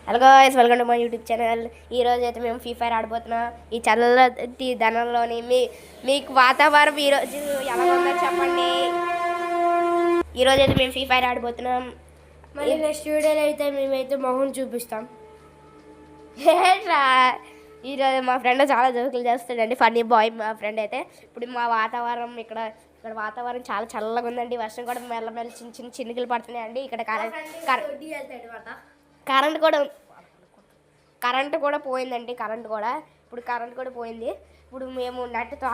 Hello guys, welcome to my YouTube channel. ఈరోజు అయితే మేము ఫ్రీ ఫైర్ ఆడిపోతున్నాం. ఈ చల్లటి ధనంలోని మీకు వాతావరణం ఈరోజు ఎలా ఉందో చెప్పండి. ఈరోజు అయితే మేము ఫ్రీ ఫైర్ ఆడిపోతున్నాం. మళ్ళీ నెక్స్ట్ వీడియోలో అయితే మేమైతే మొహం చూపిస్తాం. ఏంట్రా, ఈరోజు మా ఫ్రెండ్ చాలా జోకులు చేస్తాడండి, ఫన్నీ బాయ్ మా ఫ్రెండ్ అయితే. ఇప్పుడు మా వాతావరణం ఇక్కడ వాతావరణం చాలా చల్లగా ఉందండి. వర్షం కూడా మెల్లమెల్ల చిన్న చిన్న చినుకులు పడుతున్నాయండి. ఇక్కడ కరెంట్ కూడా పోయిందండి. ఇప్పుడు కరెంట్ కూడా పోయింది. ఇప్పుడు మేము నెట్తో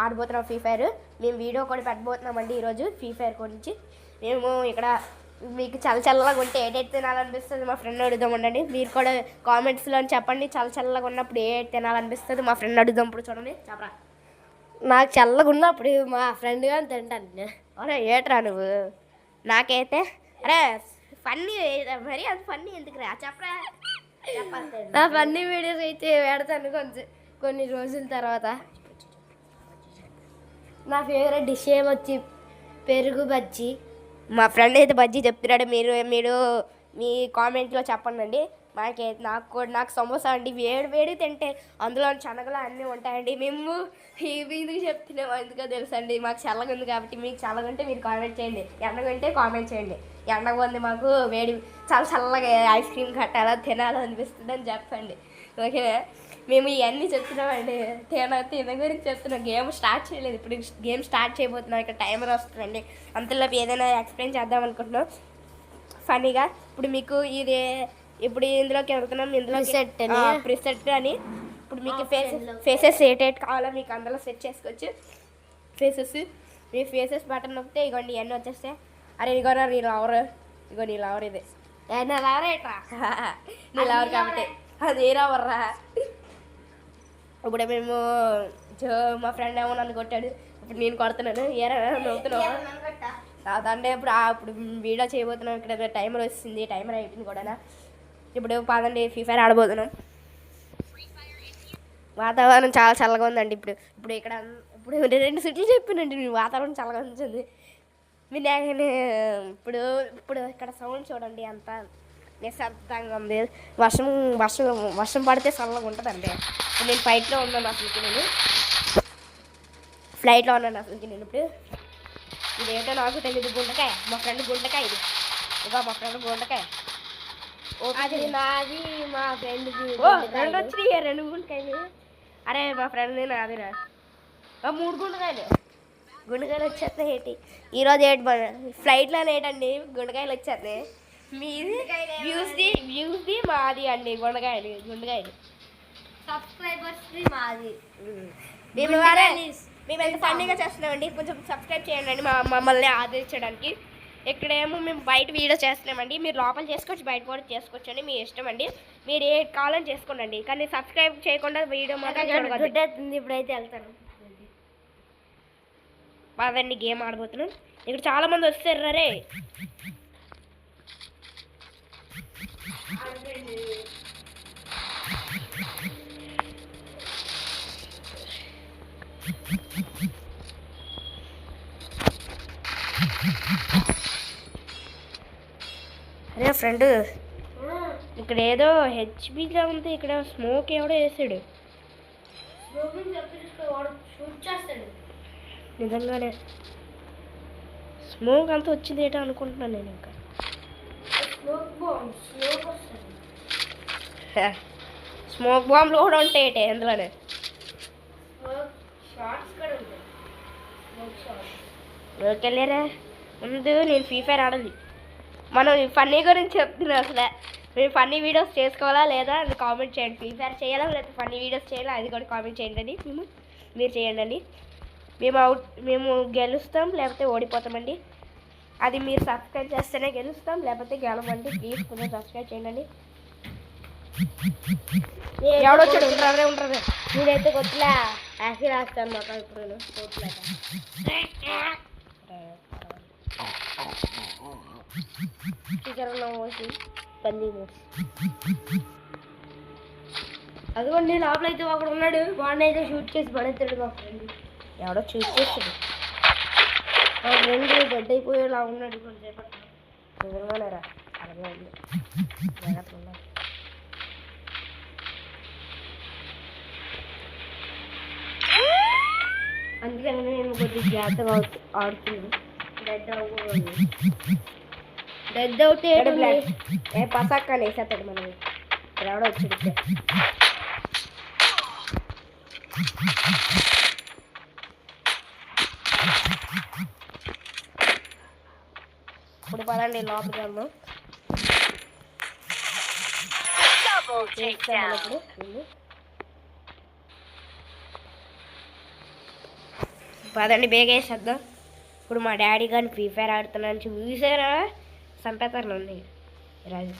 ఆడిపోతున్నాం ఫ్రీ ఫైర్. మేము వీడియో కూడా పెట్టబోతున్నామండి ఈరోజు ఫ్రీ ఫైర్ గురించి. మేము ఇక్కడ మీకు చల్లగా ఉంటే ఏటైతే తినాలనిపిస్తుంది మా ఫ్రెండ్ అడుగుదాం ఉండండి. మీరు కూడా కామెంట్స్లో చెప్పండి, చల్లగా ఉన్నప్పుడు ఏ తినాలనిపిస్తుంది మా ఫ్రెండ్ అడుగుదాం. ఇప్పుడు చూడండి, చెప్పరా. నాకు చల్లగా ఉన్నప్పుడు మా ఫ్రెండ్ కానీ తింటాను. అరే ఏట్రా నువ్వు, నాకైతే అరే ఫన్నీ మరి అది ఫన్నీ ఎందుకు రా, చెప్పరా. నా ఫన్నీ వీడియోస్ అయితే పెడతాను కొన్ని రోజుల తర్వాత. నా ఫేవరెట్ డిష్ ఏమొచ్చి పెరుగు బజ్జీ. మా ఫ్రెండ్ అయితే బజ్జీ చెప్తున్నాడు. మీరు మీ కామెంట్లో చెప్పండి అండి. నాకు సమోసా అండి, వేడి తింటే అందులో శనగలు అన్నీ ఉంటాయండి. మేము ఇది చెప్తున్నాము ఎందుకో తెలుసా అండి, మాకు చల్లగా ఉంది కాబట్టి. మీకు చల్లగా ఉంటే మీరు కామెంట్ చేయండి, ఎండగా ఉంటే కామెంట్ చేయండి. ఎండగా ఉంది మాకు వేడి చల్లగా ఐస్ క్రీమ్ కట్టాలా తినాలనిపిస్తుంది అని చెప్పండి, ఓకేనా. మేము ఇవన్నీ చెప్తున్నామండి, తిన గురించి చెప్తున్నాం. గేమ్ స్టార్ట్ చేయలేదు, ఇప్పుడు గేమ్ స్టార్ట్ చేయబోతున్నాం. ఇక్కడ టైమర్ వస్తుందండి, అంతలోపు ఏదైనా ఎక్స్ప్లెయిన్ చేద్దాం అనుకుంటున్నాం ఫన్నీగా. ఇప్పుడు ఇందులోకి వెళ్తున్నాం. ఇందులో ప్రిసెట్ అని ఇప్పుడు మీకు ఫేసెస్ ఏటేట్ కావాలో మీకు అందులో సెట్ చేసుకోవచ్చు. మీ ఫేసెస్ బటన్ నొక్కితే ఇగోండి ఇవన్నీ వచ్చేస్తాయి. అరే ఇగోరా నీ లవర్, నీ లవర్ ఇది నా లవర్ ఏట్రా, నీ లవర్ కాబట్టి అది ఏ లవర్రా. ఇప్పుడు మేము మా ఫ్రెండ్ ఏమో నన్ను కొట్టాడు, ఇప్పుడు నేను కొడుతున్నాను. ఏరా నవ్వుతున్నావు అంటే ఇప్పుడు వీడియో చేయబోతున్నాం. ఇక్కడ టైమర్ వస్తుంది, టైమర్ అయిపోయింది కూడా. ఇప్పుడు పదండి ఫ్రీ ఫైర్ ఆడబోతున్నాం. వాతావరణం చాలా చల్లగా ఉందండి. ఇప్పుడు ఇక్కడ ఇప్పుడు 2 సిటీలు చెప్పానండి, వాతావరణం చల్లగా ఉంటుంది. ఇప్పుడు ఇక్కడ సౌండ్ చూడండి, అంత నిశ్శబ్దంగా ఉంది. వర్షం పడితే చల్లగా ఉంటుందండి. నేను ఫ్లైట్లో ఉన్నాను అసలుకి నేను ఇప్పుడు ఇదేంటో నాకు తెలియదు. గుండకాయ, మా ఫ్రెండ్ గుండకాయ ఇది. మా ఫ్రెండ్ గుండకాయ అది నాది, మా ఫ్రెండ్కి 2 వచ్చినాయి, 2 గుండకాయలు. అరే మా ఫ్రెండ్ నాదిరా 3 గుండకాయలు వచ్చేస్తాయి. ఏంటి ఈరోజు ఫ్లైట్లో ఏంటండి గుండకాయలు వచ్చేస్తాయి. మీది వ్యూస్ది మాది అండి గుండకాయలు. సబ్స్క్రైబర్స్ది మాది. మేము ఎంత ఫన్నీగా చేస్తున్నామండి, కొంచెం సబ్స్క్రైబ్ చేయండి మమ్మల్ని ఆదరించడానికి. ఇక్కడేమో మేము బయట వీడియో చేస్తున్నామండి, మీరు లోపల చేసుకోవచ్చు, బయట కూడా చేసుకోవచ్చు అండి, మీ ఇష్టం అండి. మీరు ఏ కావాలని చేసుకోండి, కానీ సబ్స్క్రైబ్ చేయకుండా వీడియో మాత్రం చూడకండి. ఇప్పుడైతే వెళ్తాను పదండి గేమ్ ఆడబోతున్నాం. ఇక్కడ చాలా మంది వస్తారు రే. అరే ఫ్రెండ్, ఇక్కడ ఏదో హెచ్బీగా ఉంది. ఇక్కడ స్మోక్ ఎవడో వేసాడు, నిజంగానే స్మోక్ అంతా వచ్చింది ఏటో అనుకుంటున్నాను నేను. ఇంకా స్మోక్ బాంబులు కూడా ఉంటాయి ఏటే అందులోనే. ఓకేలేరా, ముందు నేను ఫ్రీ ఫైర్ ఆడాలి. మనం ఫన్నీ గురించి చెప్తున్నాం. అసలు మేము ఫన్నీ వీడియోస్ చేసుకోవాలా లేదా అది కామెంట్ చేయండి. ఫ్రీ ఫైర్ చేయాలా లేదా ఫన్నీ వీడియోస్ చేయాలా అది కూడా కామెంట్ చేయండి. మీరు చేయండి. మేము గెలుస్తాం లేకపోతే ఓడిపోతామండి. అది మీరు సబ్స్క్రైబ్ చేస్తేనే గెలుస్తాం, లేకపోతే గెలవండి. ప్లీజ్ కొంచెం సబ్స్క్రైబ్ చేయండి. ఎవడొచ్చాడు, ఉంటారు నేనైతే కొత్తలా యాసి రాస్తాను మాకు. ఇప్పుడు అదిగోండి లోపల అయితే ఒకడు ఉన్నాడు, వాడిని అయితే షూట్ చేసి పడేస్తాడు మా ఫ్రెండ్. ఎవడో షూట్ చేస్తాడు, మా ఫ్రెండ్ డెడ్ అయిపోయేలా ఉన్నాడు కొంచెంసేపటి. నిజంగానేరా, అలాగే ఉంది. అందుకని నేను కొద్దిగా జాగ్రత్తగా ఆడుతున్నాను. డెడ్ అవుట్ ఏ పసాక్క వేసేస్తాడు మనం ఇక్కడ ఎవడో వచ్చాడు ఇప్పుడే. ఇప్పుడు పదండి లోపలికి వెళ్దాం. పదండి బేగా వేసేద్దాం. ఇప్పుడు మా డాడీ కానీ ఫ్రీ ఫైర్ ఆడుతున్నాను చూసారా, చంపేస్తారు నన్ను ఈరోజు.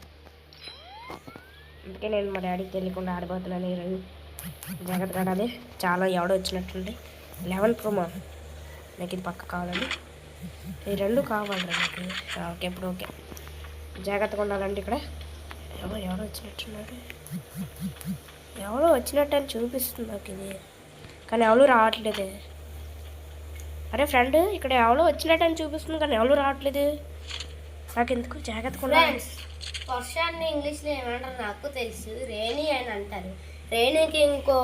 అందుకే నేను మా డాడీకి తెలియకుండా ఆడిపోతున్నాను ఈరోజు. జాగ్రత్త ఆడాలి. చాలా ఎవడో వచ్చినట్టుండి 11 ప్రోమో నాకు ఇది పక్క కావాలండి. ఈ 2 కావాలి నాకు. ఓకే ఇప్పుడు ఓకే జాగ్రత్తగా ఉండాలండి. ఇక్కడ ఎవడో వచ్చినట్టున్నాడు. ఎవడో వచ్చినట్టు అని చూపిస్తుంది నాకు ఇది, కానీ ఎవరు రావట్లేదు. అరే ఫ్రెండ్ ఇక్కడ ఎవరో వచ్చినట్టు అని చూపిస్తుంది కానీ ఎవరు రావట్లేదు. నాకు ఎందుకు జాగ్రత్తగా ఉండాలి. వర్షాన్ని ఇంగ్లీష్లో ఏమంటారు నాకు తెలుసు, రేణి అని అంటారు. రేణికి ఇంకో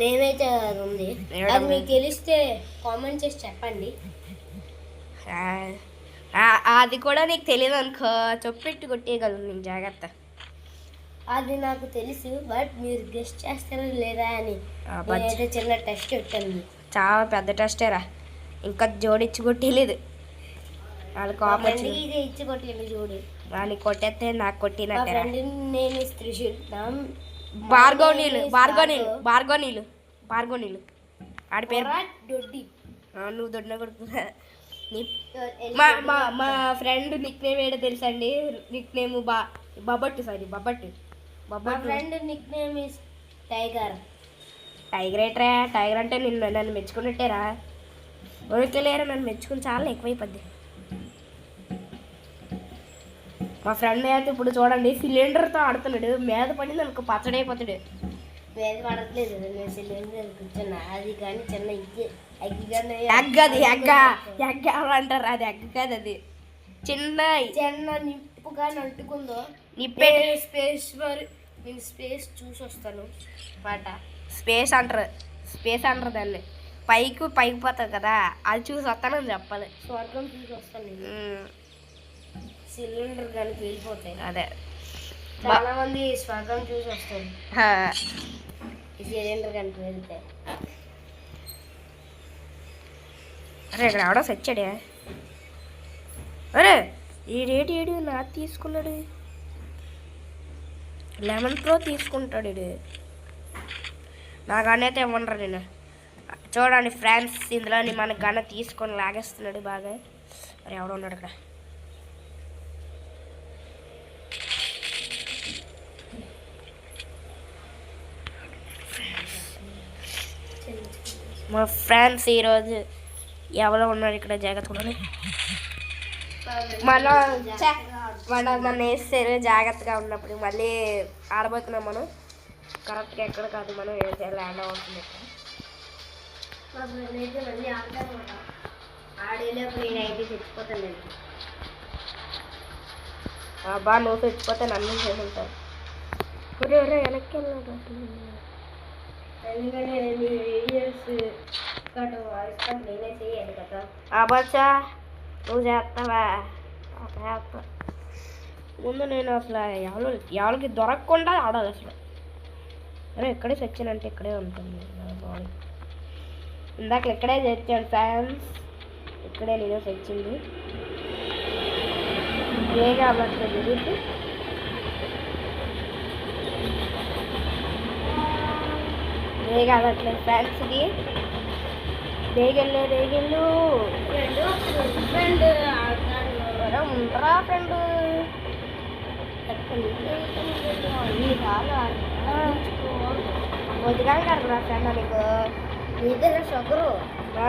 నేమ్ అయితే ఉంది, అది మీకు తెలిస్తే కామెంట్ చేసి చెప్పండి. అది కూడా నీకు తెలియదు అనుకో, చొప్పెట్టు కొట్టేయగలను నేను. జాగ్రత్త. అది నాకు తెలుసు, బట్ మీరు గెస్ట్ చేస్తారో లేదా అని నేనైతే చిన్న టెస్ట్ పెట్టాను. చాలా పెద్ద టెస్టేరా, ఇంకా జోడించి కొట్టేయలేదు. వాళ్ళు కామెంట్ ఇచ్చి కొట్టలేదు చూడు. వాళ్ళని కొట్టేస్తే నాకు కొట్టినట్టే. నేను భార్గోనీలు ఆడి పేరు దొడ్డి. నువ్వు దొడ్డిన కొడుకు. మా ఫ్రెండ్ నిక్ నేమ్ ఏడో తెలుసా అండి? నిక్ నేమ్ బబ్బట్టు. సారీ బబ్బట్టు. Friend nickname is tiger. Tiger ఏట్రా? టైగర్ అంటే నన్ను మెచ్చుకున్నట్టేరా. ఉరికెళ్ళారా నన్ను మెచ్చుకుని చాలా ఎక్కువైపోద్ది. మా ఫ్రెండ్ అయితే ఇప్పుడు చూడండి సిలిండర్తో ఆడుతున్నాడు. మీద పడింది అనుకో పచ్చడైపోతాడు. మీద పడట్లేదు, నేను సిలిండర్ కూర్చున్నా. అది కానీ చిన్న ఎగ్గ అంటారు. అది ఎగ్గ కాదు, అది చిన్న నిప్పుగా అంటుకుందో. నిప్పే స్పేస్ నేను స్పేస్ చూసి వస్తాను మాట. స్పేస్ అంటారు దాన్ని. పైకి పోతుంది కదా, అది చూసి వస్తానని చెప్పాలి. స్వర్గం చూసి వస్తాను నేను. సిలిండర్ కానీ వెళ్ళిపోతాయి. అదే చాలా మంది స్వర్గం చూసి వస్తారు ఈ సిలిండర్ కానీ వెళ్తే. అరే ఇక్కడ ఎవడో సచ్చాడే. అరే ఏడు నా తీసుకున్నాడు. 11 Pro తీసుకుంటాడు ఇది. నా గన్ అయితే ఇవ్వనరా నేను. చూడండి ఫ్రెండ్స్, ఇందులోని మన గన్న తీసుకొని లాగేస్తున్నాడు బాగా. మరి ఎవడో ఉన్నాడు ఇక్కడ. మా ఫ్రెండ్స్ ఈరోజు ఎవరో ఉన్నారు ఇక్కడ. జాగ్రత్తగా మన నన్ను వేస్తారు. జాగ్రత్తగా ఉన్నప్పుడు మళ్ళీ ఆడబోతున్నాం మనం. కరెక్ట్గా ఎక్కడ కాదు మనం ల్యాండ్ అవుతుంది. మళ్ళీ ఆడతానమాట. ఆడేలోపు నేనైతే చచ్చిపోతాను. అబ్బా నువ్వు చచ్చిపోతే నన్ను చేయమంటారు. వెనక్కి వెళ్ళాడు. ఎందుకంటే మీ వీడియోస్ నేనే చేయాలి కదా. అబ్బచ్చా నువ్వు చేస్తావా? చేస్తా. ముందు నేను అసలు ఎవరికి దొరకకుండా ఆడాలి అసలు. అరే ఇక్కడే చచ్చానంటే ఇక్కడే ఉంటుంది బాడీ. ఇందాక ఇక్కడే చచ్చాను ఫ్యాన్స్. ఇక్కడే నేను చచ్చింది. ఏగా అవ్వట్లేదు తిరిగి. వేగా అవ్వట్లేదు ఫ్యాన్స్కి. రేగెళ్ళు ఫ్రెండ్ ఉండరా ఫ్రెండ్. కొద్దిగా కడరా ఫ్రెండ్ నీకు. నీదర షుగరు.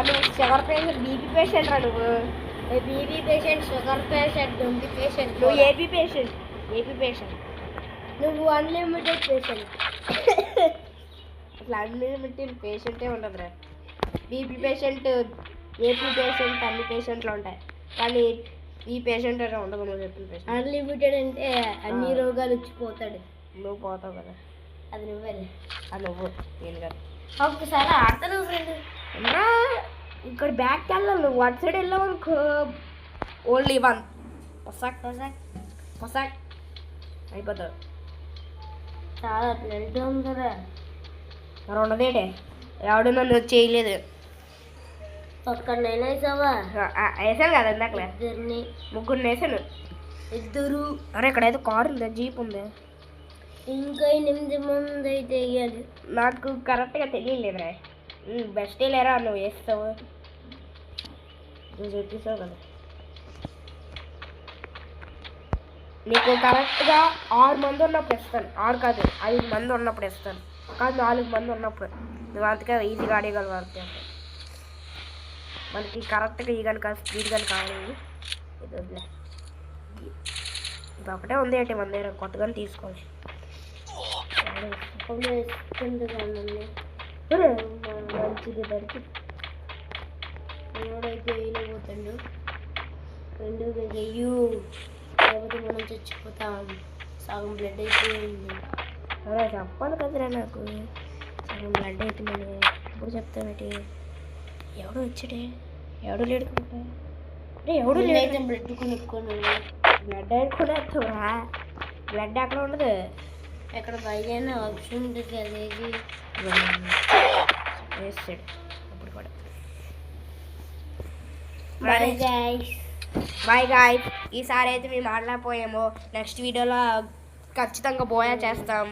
నువ్వు షుగర్ పేషెంట్, బీపీ పేషెంట్ రా నువ్వు. బీపీ పేషెంట్, షుగర్ పేషెంట్, గుండె పేషెంట్. నువ్వు ఏపీ పేషెంట్. నువ్వు అన్లిమిటెడ్ పేషెంట్. అసలు అన్లిమిటెడ్ పేషెంటే ఉండదురా. బీపీ పేషెంట్, ఏపీ పేషెంట్ అన్ని పేషెంట్లు ఉంటాయి, కానీ ఈ పేషెంట్ అయితే ఉండదు. నువ్వు చెప్పిన పేషెంట్ అన్లిమిటెడ్ అంటే అన్ని రోగాలు వచ్చిపోతాడు. నువ్వు పోతావు కదా. అది నువ్వే. అది నువ్వు నేను కాదు. ఒక్కసారి ఆడతాను ఫ్రెండ్. ఇక్కడ బ్యాక్కి వెళ్ళాలి నువ్వు అటు సైడ్ వెళ్ళావు అనుకో ఓన్లీ వన్ పొసాక్ పొసాక్ పొసాక్ అయిపోతావు. చాలా ప్లేట్ ఉంది కదా. మరి ఉండదేటే ఎవడు నన్ను చేయలేదు. ఒక్కడ నేను వేసావా? వేసాను కదా ఇందాకలే ఇద్దరిని. ముగ్గురిని వేసాను. ఇద్దరు. అరే ఇక్కడ ఏదో కారు ఉంది జీప్ ఉంది. ఇంకా 8 మంది అయితే వేయాలి. నాకు కరెక్ట్గా తెలియలేదురా. బెస్టే లేరా నువ్వు వేస్తావు నువ్వు చెప్పేసావు కదా. నీకు కరెక్ట్గా 6 మంది ఉన్నప్పుడు ఇస్తాను. 6 కాదు 5 మంది ఉన్నప్పుడు ఇస్తాను. కాదు 4 మంది ఉన్నప్పుడు నువ్వు అంతగా ఈజీగా ఆడేయగలవు. అంతే మనకి కరెక్ట్గా ఈ కనుక స్పీడ్ కానీ కావాలి. ఇది వదిలే. ఇది ఒకటే ఉంది ఏంటి మన దగ్గర కొత్తగా తీసుకోవాలి. మంచిది దానికి ఎవడైతే వేయలేకపోతాడు 2 వెయ్యు లేకపోతే మనం చచ్చిపోతాం. సగం బ్లడ్ అయిపోయింది. అలా చెప్పాలి కదరా నాకు. సగం బ్లడ్ అయిపోయింది ఇప్పుడు చెప్తామేటి. ఎవడు వచ్చాడే ఎవడు లేడుకుంటా ఎవడు అయితే బ్లడ్ కొనుక్కోను. బ్లడ్ అయిపోయినా బ్లడ్ అక్కడ ఉండదు. ఎక్కడ పైన ఆప్షన్ ఉంటుంది అదేది వేస్తాడు అప్పుడు కూడా. Bye guys. Bye guys. ఈసారి అయితే మేము ఆడలేకపోయాము. నెక్స్ట్ వీడియోలో ఖచ్చితంగా బోయా చేస్తాం.